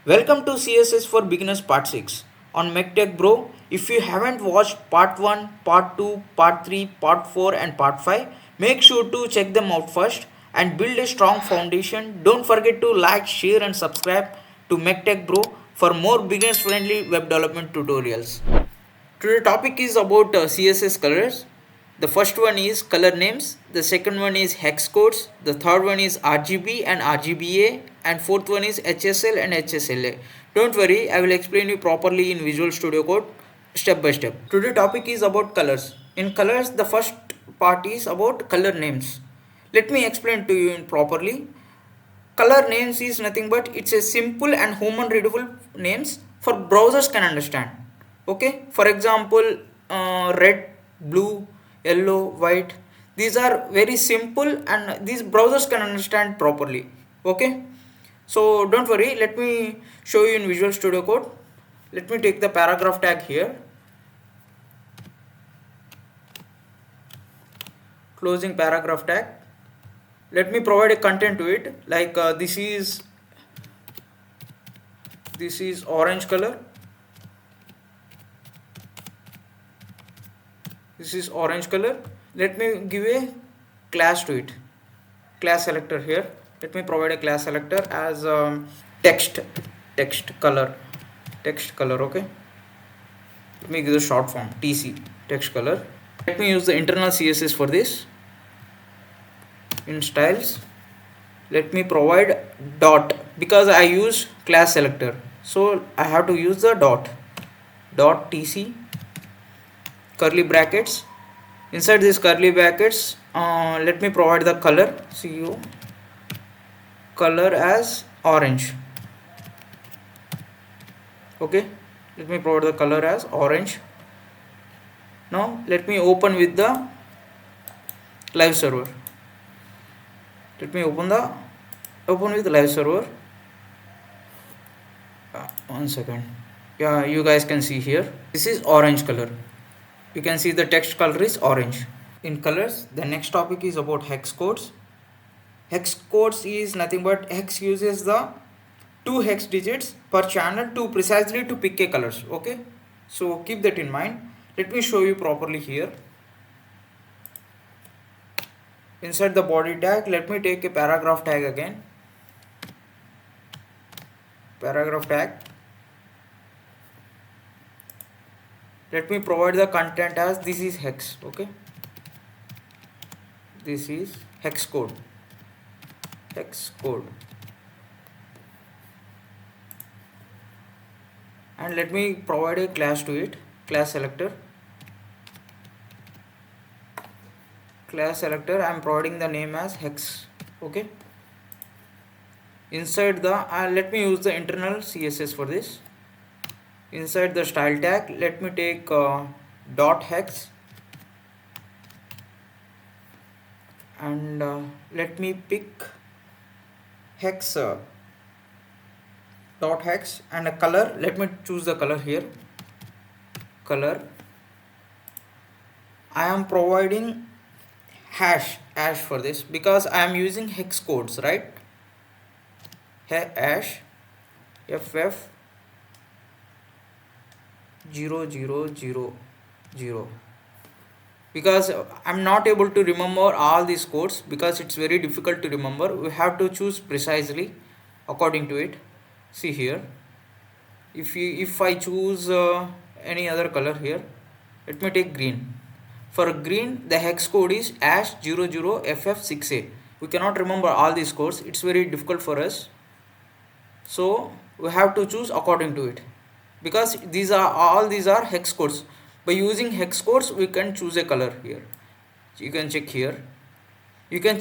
Welcome to CSS for Beginners Part 6 on Mech Tech Bro. If you haven't watched Part 1, Part 2, Part 3, Part 4 and Part 5, make sure to check them out first and build a strong foundation. Don't forget to like, share and subscribe to Mech Tech Bro for more beginners friendly web development tutorials. Today topic is about CSS colors. The first one is color names, the second one is hex codes, the third one is RGB and RGBA, and fourth one is HSL and HSLA. Don't worry, I will explain you properly in Visual Studio Code step by step. Today topic is about colors. In colors, the first part is about color names. Let me explain to you properly. Color names is nothing but it's a simple and human readable names for browsers can understand. Okay, for example, red, blue, yellow, white, these are very simple and these browsers can understand properly. Okay, so don't worry, let me show you in Visual Studio Code. Let me take the paragraph tag here, closing paragraph tag. Let me provide a content to it, like this is orange color, this is orange color. Let me give a class to it, class selector here. Let me provide a class selector as text color. Okay, let me give the short form TC, text color. Let me use the internal CSS for this. In styles, let me provide dot, because I use class selector, so I have to use the dot TC, curly brackets. Inside these curly brackets, let me provide the color, color as orange. Okay, let me provide the color as orange. Now let me open with the live server. Let me open with live server. One second. Yeah, you guys can see here, this is orange color. You can see the text color is orange. In colors, the next topic is about hex codes. Hex codes is nothing but hex uses the 2 hex digits per channel to precisely to pick a colors. Okay, so keep that in mind. Let me show you properly here. Inside the body tag, let me take a paragraph tag again. Paragraph tag. Let me provide the content as this is hex. Okay, this is hex code. And let me provide a class to it, class selector. I am providing the name as hex. Okay, inside the let me use the internal CSS for this. Inside the style tag, let me take dot hex, and let me pick hex dot hex, and a color. Let me choose the color here, color. I am providing hash for this because I am using hex codes, right? Hash ff 0000, because I'm not able to remember all these codes because it's very difficult to remember. We have to choose precisely according to it. See here, if I choose any other color here, let me take green. For green, the hex code is hash 00ff6a. We cannot remember all these codes, it's very difficult for us, so we have to choose according to it, because these are hex codes. By using hex codes, we can choose a color here. You can check here. You can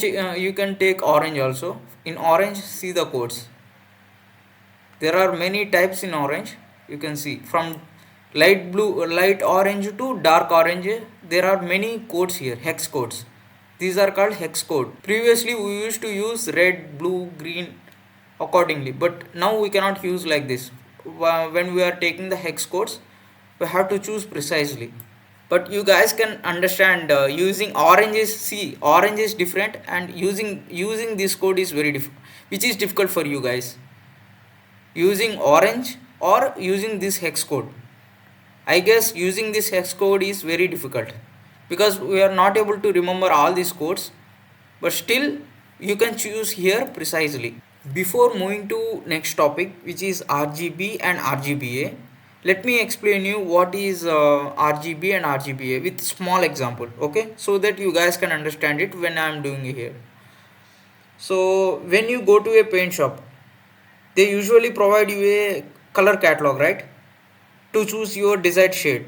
take orange also. In orange, see the codes. There are many types in orange. You can see from light blue, light orange to dark orange. There are many codes here, hex codes. These are called hex code. Previously we used to use red, blue, green accordingly, but now we cannot use like this. When we are taking the hex codes, we have to choose precisely. But you guys can understand using orange is different, and using this code is very different, which is difficult for you guys. using orange or using this hex code. I guess using this hex code is very difficult because we are not able to remember all these codes, but still you can choose here precisely. Before moving to next topic, which is RGB and RGBA, let me explain you what is RGB and RGBA with small example, okay, so that you guys can understand it when I am doing it here. So when you go to a paint shop, they usually provide you a color catalog, right, to choose your desired shade.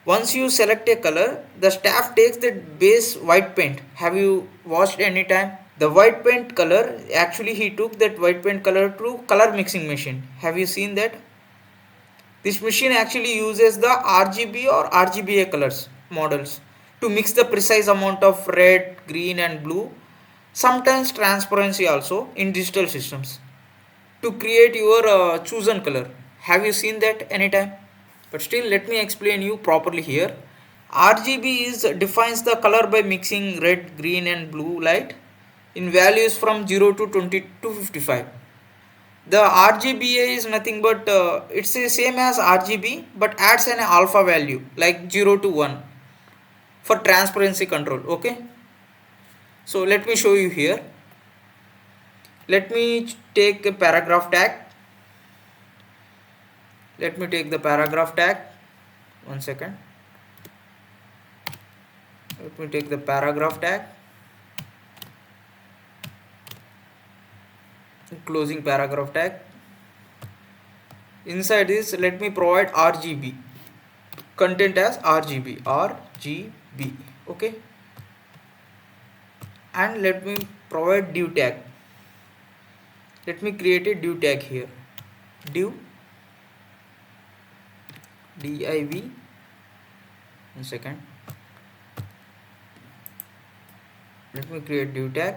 Once you select a color, the staff takes the base white paint. Have you watched any time? The white paint color, actually he took that white paint color to color mixing machine. Have you seen that? This machine actually uses the RGB or RGBA colors models to mix the precise amount of red, green and blue, sometimes transparency also in digital systems to create your chosen color. Have you seen that anytime? But still, let me explain you properly here. RGB is defines the color by mixing red, green and blue light in values from 0 to 20 to 55. The RGBA is nothing but it's the same as RGB but adds an alpha value like 0 to 1 for transparency control. Okay, so let me show you here. Let me take a paragraph tag. Let me take the paragraph tag. 1 second. Let me take the paragraph tag. Closing paragraph tag. Inside this, let me provide RGB content as RGB. Okay, and let me provide div tag. Let me create a div tag here. Div div. 1 second. Let me create div tag.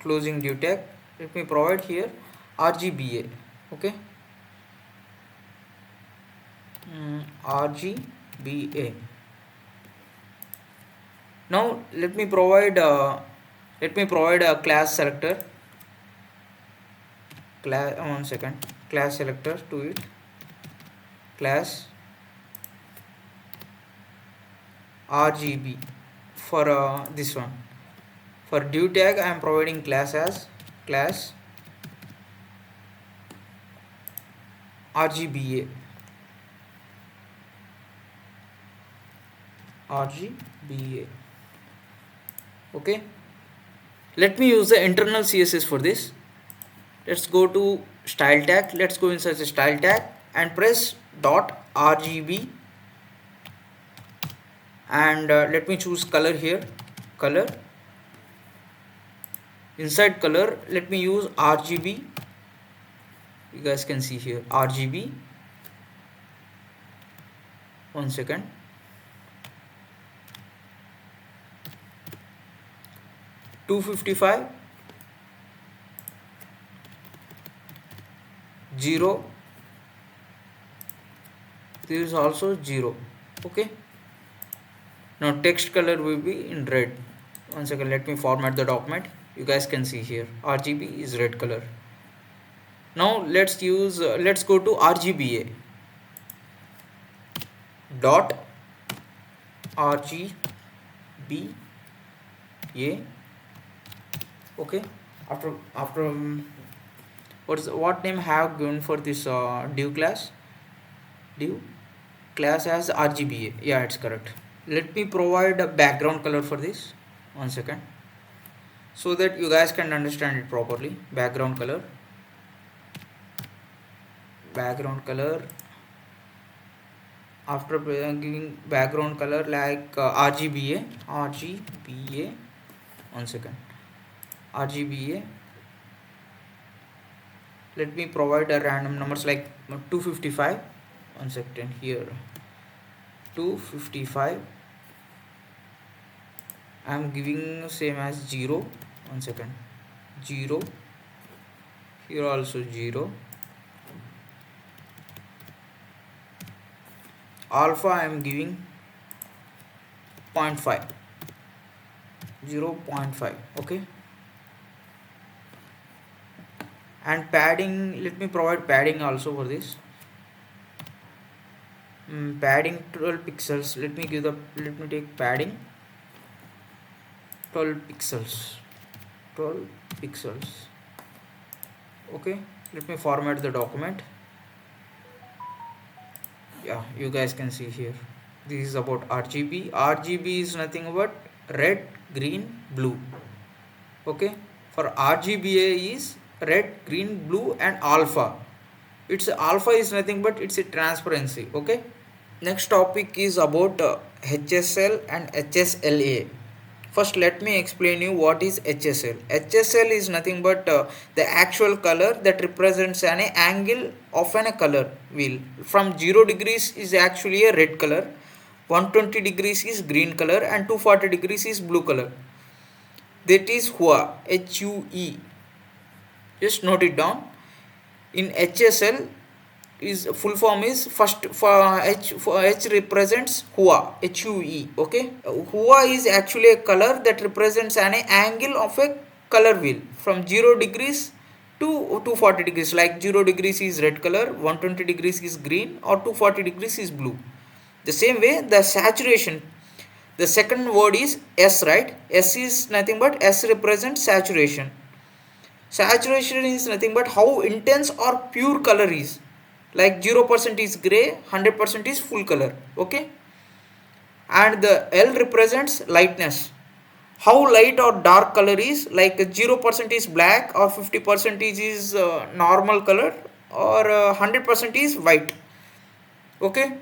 Closing div tag. Let me provide here RGBA. Okay, RGBA. Now let me provide a class selector. Class 1 second. Class selector to it. Class RGB for this one. For div tag, I am providing class as class RGBA. Okay, let me use the internal CSS for this. Let's go to style tag. Let's go inside the style tag and press dot RGB and let me choose color here. Color. Inside color, let me use RGB. You guys can see here RGB. 1 second. $255 0. This is also 0. Okay, now text color will be in red. 1 second, let me format the document. You guys can see here RGB is red color. Now let's go to RGBA. Dot RGBA. Okay, after what name have given for this div class? Div class as RGBA. Yeah, it's correct. Let me provide a background color for this. 1 second, so that you guys can understand it properly. Background color. After giving background color like RGBA. 1 second. RGBA. Let me provide a random numbers like 255. 1 second here. 255. I am giving same as 0. 1 second. 0. Here also 0. Alpha I am giving 0.5. 0.5. Okay, And padding, let me provide padding also for this. Padding 12 pixels. Let me take padding 12 pixels. 12 pixels. Okay, let me format the document. Yeah, you guys can see here. This is about RGB. RGB is nothing but red, green, blue. Okay, for RGBA is red, green, blue, and alpha. Its alpha is nothing but it's a transparency. Okay. Next topic is about HSL and HSLA. First, let me explain you what is HSL. HSL is nothing but the actual color that represents an angle of a color wheel. From 0 degrees is actually a red color, 120 degrees is green color, and 240 degrees is blue color. That is HUE. HUE. Just note it down. In HSL, is full form is first for H represents HUE. HUE. Okay. HUE is actually a color that represents an angle of a color wheel from 0 degrees to 240 degrees. Like 0 degrees is red color, 120 degrees is green, or 240 degrees is blue. The same way the saturation. The second word is S, right? S is nothing but S represents saturation. Saturation is nothing but how intense or pure color is. Like 0% is gray, 100% is full color. Okay. And the L represents lightness. How light or dark color is, like 0% is black, or 50% is normal color, or 100% is white. Okay.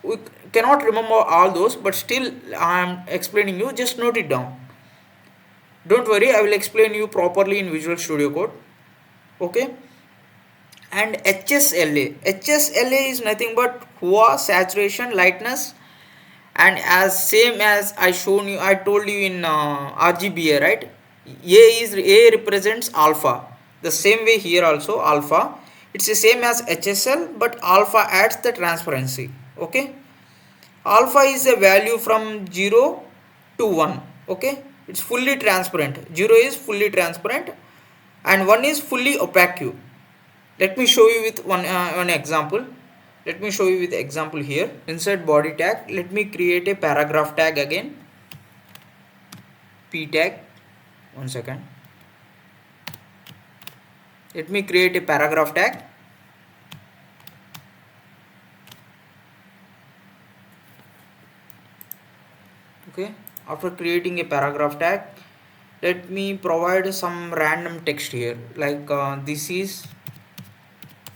We cannot remember all those, but still I am explaining you. Just note it down. Don't worry, I will explain you properly in Visual Studio Code. Okay. And HSLA. HSLA is nothing but HUE, saturation, lightness, and as same as I told you in RGBA, right? A represents alpha. The same way here also alpha. It's the same as HSL, but alpha adds the transparency. Okay. Alpha is a value from 0 to 1. Okay. It's fully transparent. 0 is fully transparent, and 1 is fully opaque. Let me show you with one example. Let me show you with example here. Inside body tag, let me create a paragraph tag again. P tag. 1 second. Let me create a paragraph tag. Okay. After creating a paragraph tag, let me provide some random text here. Like this is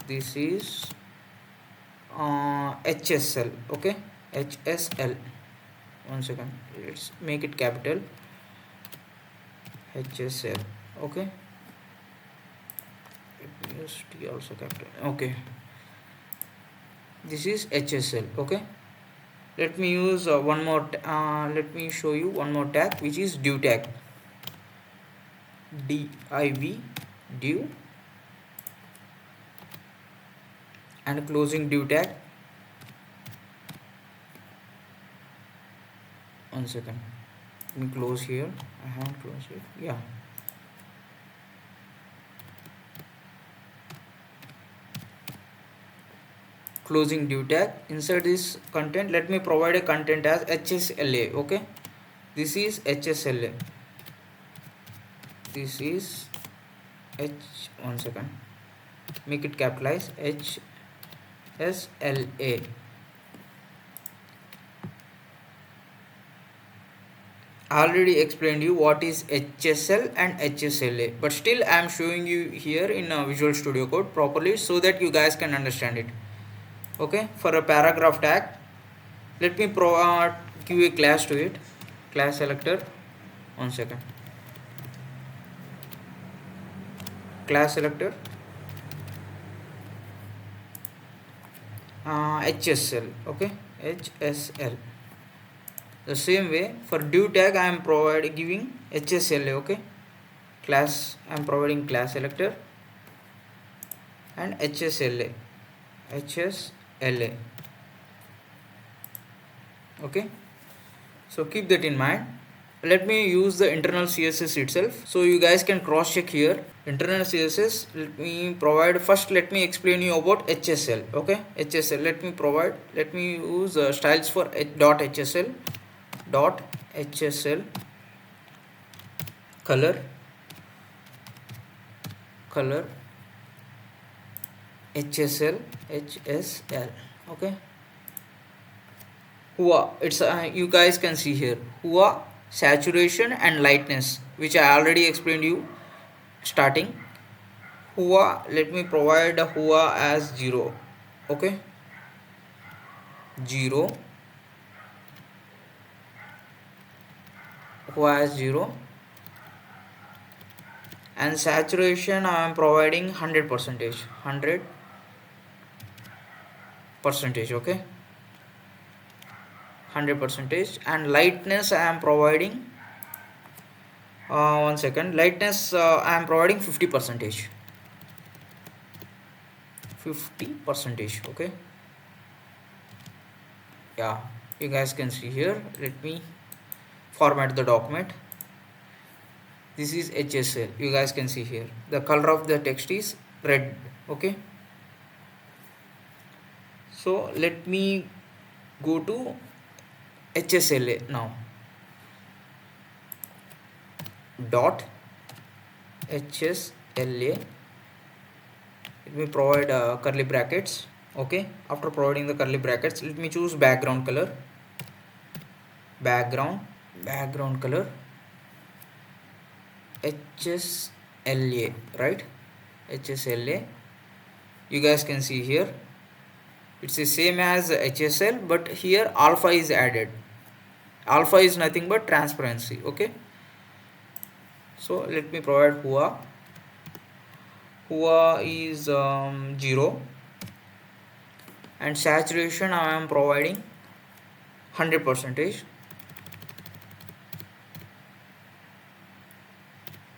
HSL. Okay. HSL. 1 second. Let's make it capital. HSL. Okay. Let me use T also capital. Okay. This is HSL. Okay. Let me use one more. Let me show you one more tag, which is div tag. div div and closing div tag. 1 second. Let me close here. I haven't closed it. Yeah. Closing div tag. Inside this content, let me provide a content as HSLA. Okay. This is HSLA. This is 1 second. Make it capitalize. HSLA. I already explained you what is HSL and HSLA, but still I am showing you here in Visual Studio Code properly so that you guys can understand it. Okay, for a paragraph tag, let me give a class to it. Class selector. 1 second. Class selector. HSL. Okay, HSL. The same way for div tag I am giving HSLA. Okay, class I am providing class selector and HSLA. Okay, so keep that in mind. let me use the internal CSS itself, so you guys can cross check here. Internal CSS, let me provide, first let me explain you about HSL. Okay, HSL, let me use styles for .hsl color HSL. Okay, hua, it's you guys can see here, hua, saturation and lightness, which I already explained you starting. Hua, let me provide a hua as 0. Okay, 0, hua as 0, and saturation I am providing 100 percentage. Okay, 100 percentage. And lightness I am providing, one second, lightness I am providing 50 percentage. 50 percentage. Okay, yeah, you guys can see here. Let me format the document. This is HSL, you guys can see here, the color of the text is red. Okay, so let me go to HSLA now. Dot HSLA, let me provide curly brackets. Okay, after providing the curly brackets, let me choose background color, background color HSLA, right? HSLA, you guys can see here, it's the same as HSL, but here alpha is added. Alpha is nothing but transparency. Okay, so let me provide hua is 0, and saturation I am providing 100 percentage.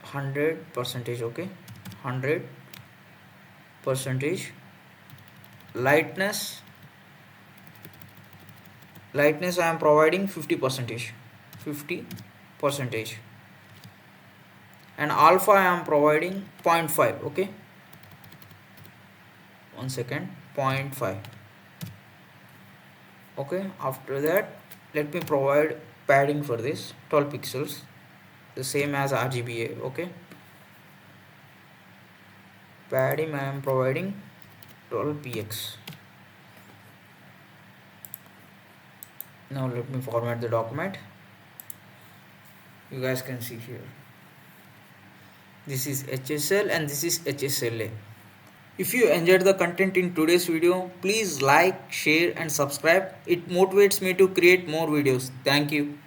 100 percentage. Okay, 100 percentage. Lightness I am providing 50 percentage. And alpha I am providing 0.5. Okay, one second, 0.5. Okay, after that let me provide padding for this, 12 pixels, the same as RGBA. Okay, padding I am providing 12 px. Now let me format the document. You guys can see here, this is HSL and this is HSLA. If you enjoyed the content in today's video, please like, share and subscribe. It motivates me to create more videos. Thank you.